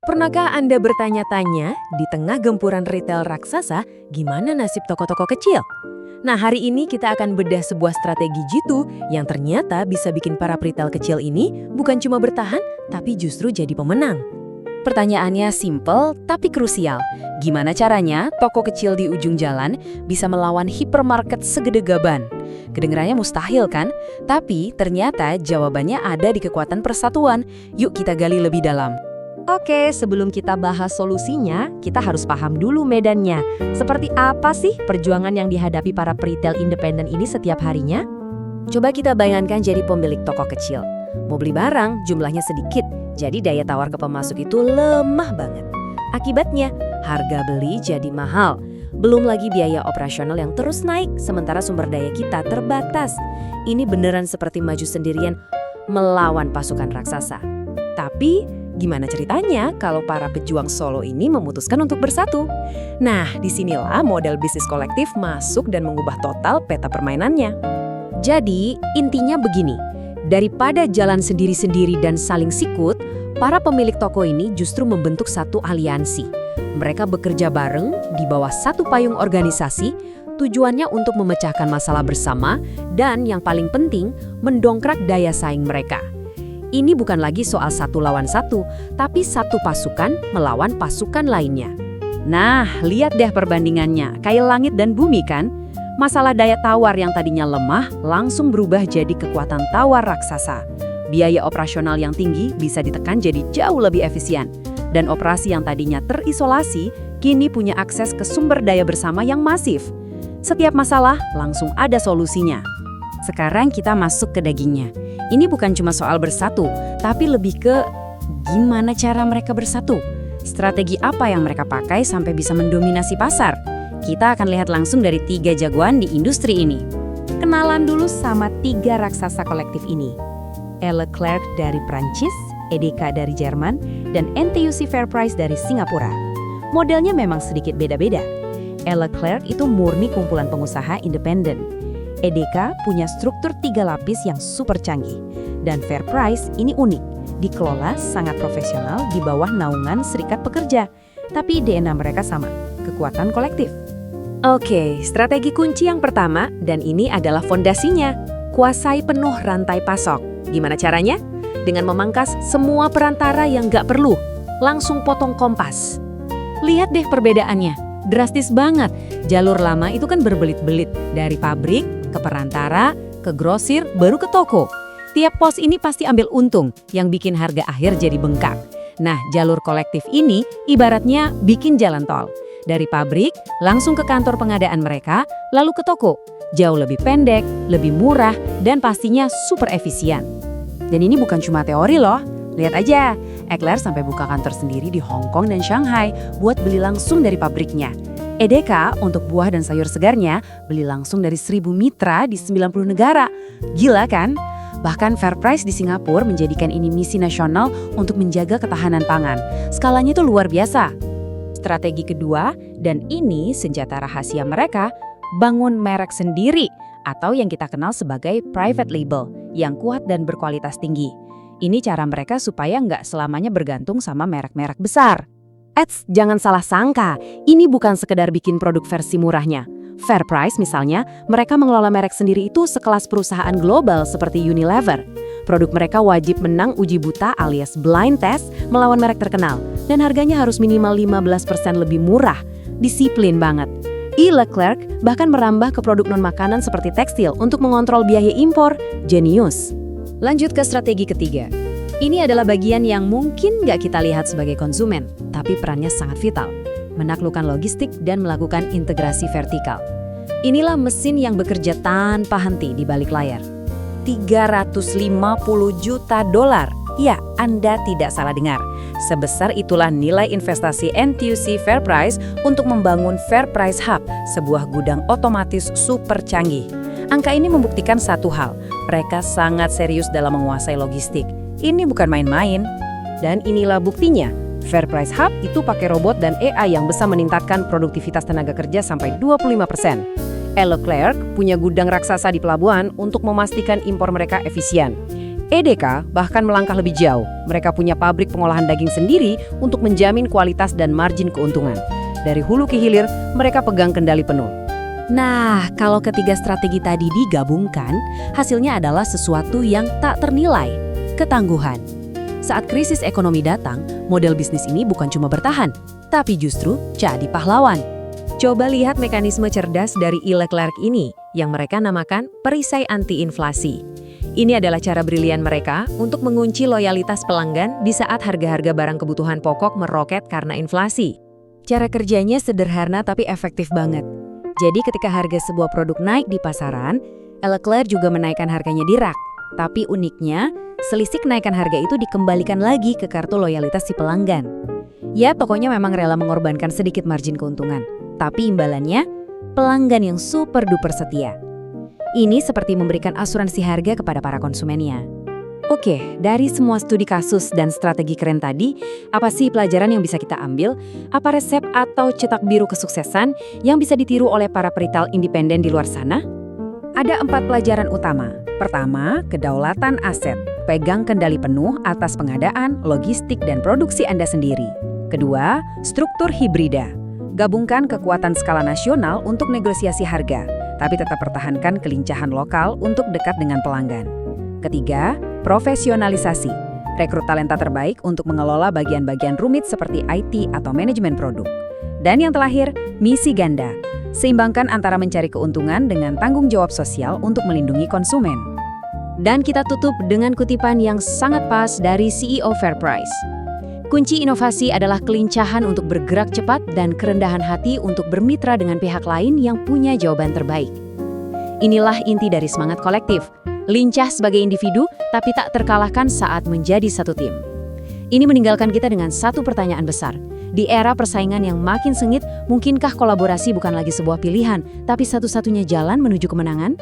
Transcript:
Pernahkah Anda bertanya-tanya, di tengah gempuran retail raksasa, gimana nasib toko-toko kecil? Nah, hari ini kita akan bedah sebuah strategi jitu yang ternyata bisa bikin para retail kecil ini bukan cuma bertahan, tapi justru jadi pemenang. Pertanyaannya simple tapi krusial. Gimana caranya toko kecil di ujung jalan bisa melawan hipermarket segede gaban? Kedengarannya mustahil kan? Tapi ternyata jawabannya ada di kekuatan persatuan. Yuk kita gali lebih dalam. Oke, sebelum kita bahas solusinya, kita harus paham dulu medannya. Seperti apa sih perjuangan yang dihadapi para retail independen ini setiap harinya? Coba kita bayangkan jadi pemilik toko kecil. Mau beli barang, jumlahnya sedikit, jadi daya tawar ke pemasok itu lemah banget. Akibatnya, harga beli jadi mahal. Belum lagi biaya operasional yang terus naik, sementara sumber daya kita terbatas. Ini beneran seperti maju sendirian melawan pasukan raksasa. Tapi, gimana ceritanya kalau para pejuang solo ini memutuskan untuk bersatu? Nah, disinilah model bisnis kolektif masuk dan mengubah total peta permainannya. Jadi, intinya begini. Daripada jalan sendiri-sendiri dan saling sikut, para pemilik toko ini justru membentuk satu aliansi. Mereka bekerja bareng di bawah satu payung organisasi, tujuannya untuk memecahkan masalah bersama dan yang paling penting, mendongkrak daya saing mereka. Ini bukan lagi soal satu lawan satu, tapi satu pasukan melawan pasukan lainnya. Nah, lihat deh perbandingannya, kayak langit dan bumi kan? Masalah daya tawar yang tadinya lemah langsung berubah jadi kekuatan tawar raksasa. Biaya operasional yang tinggi bisa ditekan jadi jauh lebih efisien. Dan operasi yang tadinya terisolasi, kini punya akses ke sumber daya bersama yang masif. Setiap masalah langsung ada solusinya. Sekarang kita masuk ke dagingnya. Ini bukan cuma soal bersatu, tapi lebih ke gimana cara mereka bersatu. Strategi apa yang mereka pakai sampai bisa mendominasi pasar? Kita akan lihat langsung dari 3 jagoan di industri ini. Kenalan dulu sama 3 raksasa kolektif ini. Leclerc dari Prancis, EDK dari Jerman, dan NTUC Fairprice dari Singapura. Modelnya memang sedikit beda-beda. Leclerc itu murni kumpulan pengusaha independen. EDK punya struktur 3 lapis yang super canggih. Dan Fairprice ini unik, dikelola sangat profesional di bawah naungan serikat pekerja. Tapi DNA mereka sama, kekuatan kolektif. Oke, strategi kunci yang pertama, dan ini adalah fondasinya, kuasai penuh rantai pasok. Gimana caranya? Dengan memangkas semua perantara yang nggak perlu, langsung potong kompas. Lihat deh perbedaannya, drastis banget. Jalur lama itu kan berbelit-belit, dari pabrik ke perantara, ke grosir, baru ke toko. Tiap pos ini pasti ambil untung, yang bikin harga akhir jadi bengkak. Nah, jalur kolektif ini ibaratnya bikin jalan tol. Dari pabrik, langsung ke kantor pengadaan mereka, lalu ke toko. Jauh lebih pendek, lebih murah, dan pastinya super efisien. Dan ini bukan cuma teori loh. Lihat aja, Leclerc sampai buka kantor sendiri di Hong Kong dan Shanghai buat beli langsung dari pabriknya. EDK untuk buah dan sayur segarnya beli langsung dari 1.000 mitra di 90 negara. Gila kan? Bahkan Fairprice di Singapura menjadikan ini misi nasional untuk menjaga ketahanan pangan. Skalanya itu luar biasa. Strategi kedua, dan ini senjata rahasia mereka, bangun merek sendiri atau yang kita kenal sebagai private label yang kuat dan berkualitas tinggi. Ini cara mereka supaya nggak selamanya bergantung sama merek-merek besar. Jangan salah sangka, ini bukan sekedar bikin produk versi murahnya. Fairprice misalnya, mereka mengelola merek sendiri itu sekelas perusahaan global seperti Unilever. Produk mereka wajib menang uji buta alias blind test melawan merek terkenal. Dan harganya harus minimal 15% lebih murah. Disiplin banget. Leclerc bahkan merambah ke produk non-makanan seperti tekstil untuk mengontrol biaya impor. Jenius. Lanjut ke strategi ketiga. Ini adalah bagian yang mungkin nggak kita lihat sebagai konsumen, tapi perannya sangat vital. Menaklukkan logistik dan melakukan integrasi vertikal. Inilah mesin yang bekerja tanpa henti di balik layar. $350 juta. Ya, Anda tidak salah dengar. Sebesar itulah nilai investasi NTUC Fairprice untuk membangun Fairprice Hub, sebuah gudang otomatis super canggih. Angka ini membuktikan satu hal, mereka sangat serius dalam menguasai logistik. Ini bukan main-main. Dan inilah buktinya, Fairprice Hub itu pakai robot dan AI yang bisa meningkatkan produktivitas tenaga kerja sampai 25%. Leclerc punya gudang raksasa di pelabuhan untuk memastikan impor mereka efisien. EDK bahkan melangkah lebih jauh. Mereka punya pabrik pengolahan daging sendiri untuk menjamin kualitas dan margin keuntungan. Dari hulu ke hilir, mereka pegang kendali penuh. Nah, kalau ketiga strategi tadi digabungkan, hasilnya adalah sesuatu yang tak ternilai, ketangguhan. Saat krisis ekonomi datang, model bisnis ini bukan cuma bertahan, tapi justru jadi pahlawan. Coba lihat mekanisme cerdas dari Leclerc ini, yang mereka namakan perisai anti-inflasi. Ini adalah cara brilian mereka untuk mengunci loyalitas pelanggan di saat harga-harga barang kebutuhan pokok meroket karena inflasi. Cara kerjanya sederhana tapi efektif banget. Jadi ketika harga sebuah produk naik di pasaran, Leclerc juga menaikkan harganya di rak. Tapi uniknya, selisih kenaikan harga itu dikembalikan lagi ke kartu loyalitas si pelanggan. Ya, tokonya memang rela mengorbankan sedikit margin keuntungan. Tapi imbalannya, pelanggan yang super duper setia. Ini seperti memberikan asuransi harga kepada para konsumennya. Oke, dari semua studi kasus dan strategi keren tadi, apa sih pelajaran yang bisa kita ambil? Apa resep atau cetak biru kesuksesan yang bisa ditiru oleh para peritel independen di luar sana? Ada 4 pelajaran utama. Pertama, kedaulatan aset. Pegang kendali penuh atas pengadaan, logistik, dan produksi Anda sendiri. Kedua, struktur hibrida. Gabungkan kekuatan skala nasional untuk negosiasi harga, tapi tetap pertahankan kelincahan lokal untuk dekat dengan pelanggan. Ketiga, profesionalisasi. Rekrut talenta terbaik untuk mengelola bagian-bagian rumit seperti IT atau manajemen produk. Dan yang terakhir, misi ganda. Seimbangkan antara mencari keuntungan dengan tanggung jawab sosial untuk melindungi konsumen. Dan kita tutup dengan kutipan yang sangat pas dari CEO FairPrice. Kunci inovasi adalah kelincahan untuk bergerak cepat dan kerendahan hati untuk bermitra dengan pihak lain yang punya jawaban terbaik. Inilah inti dari semangat kolektif. Lincah sebagai individu, tapi tak terkalahkan saat menjadi satu tim. Ini meninggalkan kita dengan satu pertanyaan besar. Di era persaingan yang makin sengit, mungkinkah kolaborasi bukan lagi sebuah pilihan, tapi satu-satunya jalan menuju kemenangan?